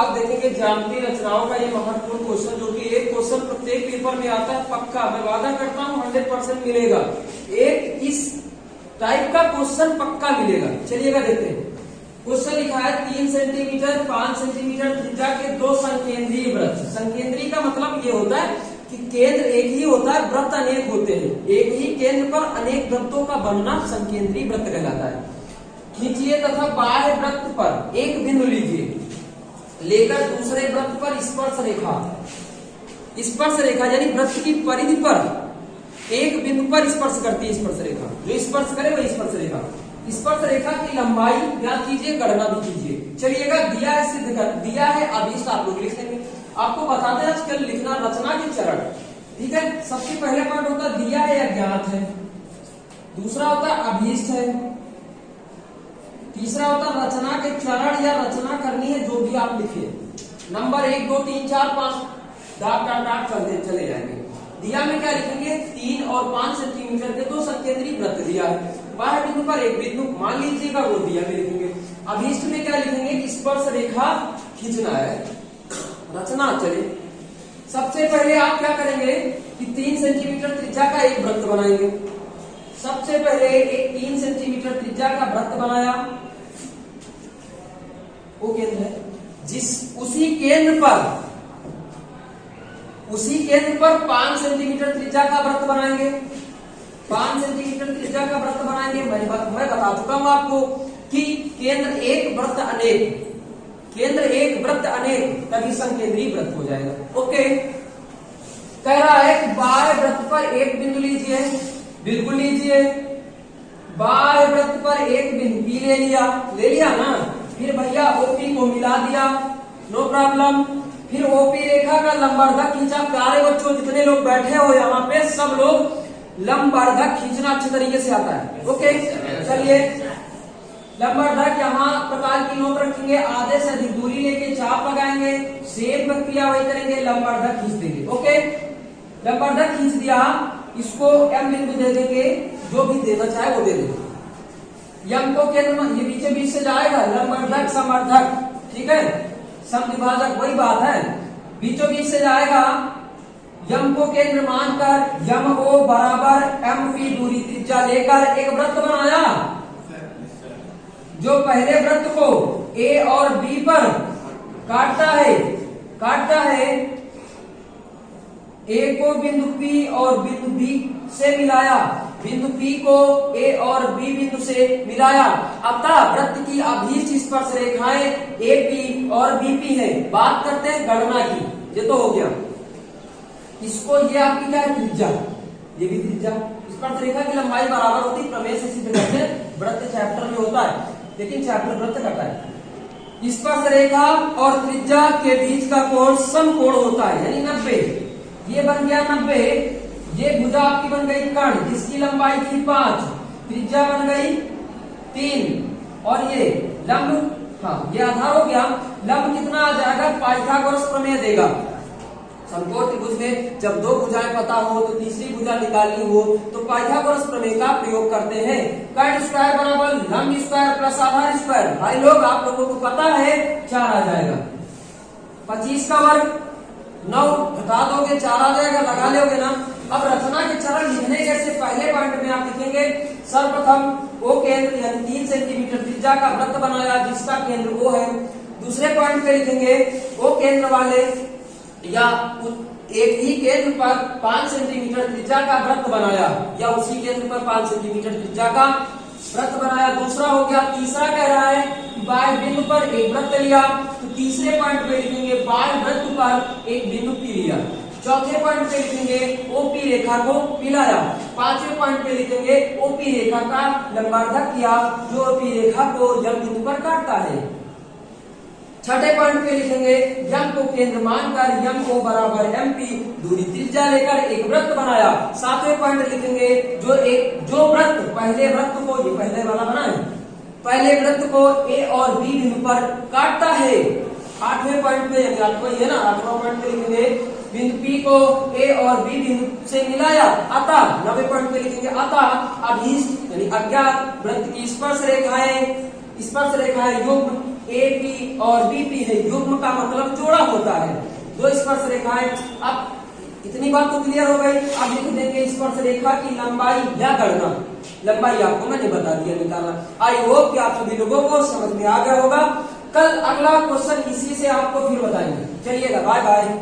आज देखेंगे ज्यामितीय रचनाओं का ये महत्वपूर्ण क्वेश्चन, जो कि एक क्वेश्चन प्रत्येक पेपर में आता है पक्का, मैं वादा करता हूँ 100% मिलेगा। एक इस टाइप का क्वेश्चन पक्का मिलेगा। चलिएगा देखते हैं। क्वेश्चन लिखा है 3 सेंटीमीटर 5 सेंटीमीटर त्रिज्या के दो संकेंद्रीय वृत्त। संकेंद्रीय का मतलब ये होता है कि केंद्र एक ही होता है, वृत्त अनेक होते हैं। एक ही केंद्र पर अनेक वृत्तों का बनना संकेंद्रीय वृत्त कहलाता है। खींचिए तथा बाह्य वृत्त पर एक बिंदु लीजिए, लेकर दूसरे वृत्त पर स्पर्श रेखा, स्पर्श रेखा यानी वृत्त की परिधि पर एक बिंदु पर स्पर्श करती है स्पर्श रेखा। जो स्पर्श करे वही स्पर्श रेखा। स्पर्श रेखा की लंबाई ज्ञात कीजिए, गणना भी कीजिए। चलिएगा, दिया है सिद्ध कर, दिया है अभीष्ट आप लोग लिख लेंगे। आपको बताते हैं आजकल लिखना रचना के चरण, ठीक है। सबसे पहले पार्ट होता है दिया है या ज्ञात है, दूसरा होता है अभीष्ट है, तीसरा होता है रचना के चरण या रचना करनी है जो भी आप लिखे। नंबर 1 2 3 4 5 डाट डाट डाट चले जाएंगे। दिया में क्या लिखेंगे, 3 और 5 सेंटीमीटर के दो संकेंद्रीय वृत्त दिया है। बाह्य बिंदु पर एक बिंदु मान लीजिएगा, वो दिया में लिखेंगे। अभीष्ट में क्या लिखेंगे कि स्पर्श रेखा खींचना है। रचना चले, सबसे पहले आप क्या करेंगे कि 3 सेंटीमीटर त्रिज्या का एक वृत्त बनाएंगे। सबसे पहले एक 3 सेंटीमीटर त्रिज्या का वृत्त बनाया, वो केंद्र है। उसी केंद्र पर 5 सेंटीमीटर त्रिज्या का वृत्त बनाएंगे। 5 सेंटीमीटर त्रिज्या का वृत्त बनाएंगे। मैं बता चुका हूं आपको कि केंद्र एक वृत्त अनेक, केंद्र एक वृत्त अनेक तभी संकेंद्रीय वृत्त हो जाएगा। ओके, कह रहा है कि बाह्य वृत्त पर एक बिंदु लीजिए, बिल्कुल लीजिए। बाह्य वृत्त पर एक बिंदु पी ले लिया ना। फिर भैया ओपी को मिला दिया, नो प्रॉब्लम। फिर ओपी रेखा का लंबवर्धक खींचा। प्यारे बच्चों, जितने लोग बैठे हो यहाँ पे सब लोग लंबवर्धक खींचना अच्छे तरीके से आता है। ओके, चलिए लंबवर्धक यहाँ प्रकार की नोट रखेंगे, आधे से अधिक दूरी लेके चाप लगाएंगे, सेम प्रक्रिया वही करेंगे, लंबवर्धक खींच देंगे। ओके, लंबवर्धक खींच दिया, इसको एम बिंदु दे देंगे, जो भी देना चाहे वो दे देंगे। यम को केंद्र, ये बीचे बीच से जाएगा, लंबवर्धक समवर्धक, ठीक है, समद्विभाजक वही बात है, बीचों बीच से जाएगा। यम को केंद्र मानकर यम ओ बराबर एम पी दूरी त्रिज्या लेकर एक वृत्त बनाया। जो पहले वृत्त को ए और बी पर काटता है, ए को बिंदु पी और बिंदु बी से मिलाया, बिंदु पी को ए और बी बिंदु से मिलाया। अतः वृत्त की अभीष्ट स्पर्श रेखाएं ए पी और बी पी है। बात करते हैं गणना की, ये तो हो गया। इसको ये आपकी क्या है, त्रिज्या, ये भी त्रिज्या। स्पर्श रेखा की लंबाई बराबर होती, प्रमेय से सिद्ध करते हैं। वृत्त चैप्टर में होता है, लेकिन चैप्टर वृत्त करता है। स्पर्श रेखा और त्रिज्या के बीच का कोण समकोण होता है, यानी 90। ये बन गया 90। ये भुजा आपकी बन गई कर्ण, जिसकी लंबाई थी 5, त्रिज्या बन गई 3, और ये लंब, हाँ ये आधार हो गया। लंब कितना आ जाएगा, पाइथागोरस प्रमेय देगा। समकोण त्रिभुज में जब दो भुजाएं पता हो तो तीसरी भुजा निकालनी हो तो पाइथागोरस प्रमेय का प्रयोग करते हैं। कर्ण स्क्वायर बराबर लंब स्क्वायर प्लस आधार स्क्वायर। भाई लोग, आप लोगों को पता है 4 आ जाएगा। 25 का वर्ग 9 घटा दोगे 4 आ जाएगा, लगा लोगे ना। अब रचना के चरण लिखने के पहले पॉइंट में आप लिखेंगे, सर्वप्रथम ओ केंद्र यानी 3 सेंटीमीटर त्रिज्या का वृत्त बनाया जिसका केंद्र O है। दूसरे पॉइंट पे लिखेंगे ओ केंद्र वाले या एक ही केंद्र पर 5 सेंटीमीटर त्रिज्या का वृत्त बनाया, या उसी केंद्र पर 5 सेंटीमीटर त्रिज्या का वृत्त बनाया। दूसरा हो गया। तीसरा कह रहा है कि बाह्य बिंदु पर एक वृत्त लिया, तो तीसरे पॉइंट पे लिखेंगे बाह्य वृत्त पर एक बिंदु पी लिया। चौथे पॉइंट पे लिखेंगे ओपी रेखा को मिलाया। पांचवें पॉइंट पे लिखेंगे ओपी रेखा का लंबवर्धक किया, जो ओपी रेखा को यम बिंदु पर काटता है। छठे पॉइंट पे लिखेंगे यम को केंद्र मानकर यम को बराबर एम पी दूरी त्रिज्या लेकर एक वृत्त बनाया। सातवें पॉइंट लिखेंगे जो वृत्त पहले वृत्त को, ये पहले वाला बनाए, पहले वृत्त को ए और बी बिंदु पर काटता है। आठवें पॉइंट पे, ये ना 8वां पॉइंट पे लिखेंगे बिंदु पी को ए और बी बिंदु से मिलाया। अतः 90 पॉइंट पे लिखेंगे अतः अभीष्ट यानी अज्ञात वृत्त की स्पर्श रेखाएं युग्म AP और BP है। युग्म का मतलब जोड़ा होता है। दो स्पर्श रेखाएं। अब इतनी बात तो क्लियर हो गई। अब लिख देंगे स्पर्श रेखा की लंबाई या गणना। लंबाई आपको मैंने बता दिया निकालना। आई होप कि आप सभी लोगों को समझ में आ गया होगा। कल अगला क्वेश्चन इसी से आपको फिर बताएंगे। चलिएगा, बाय बाय।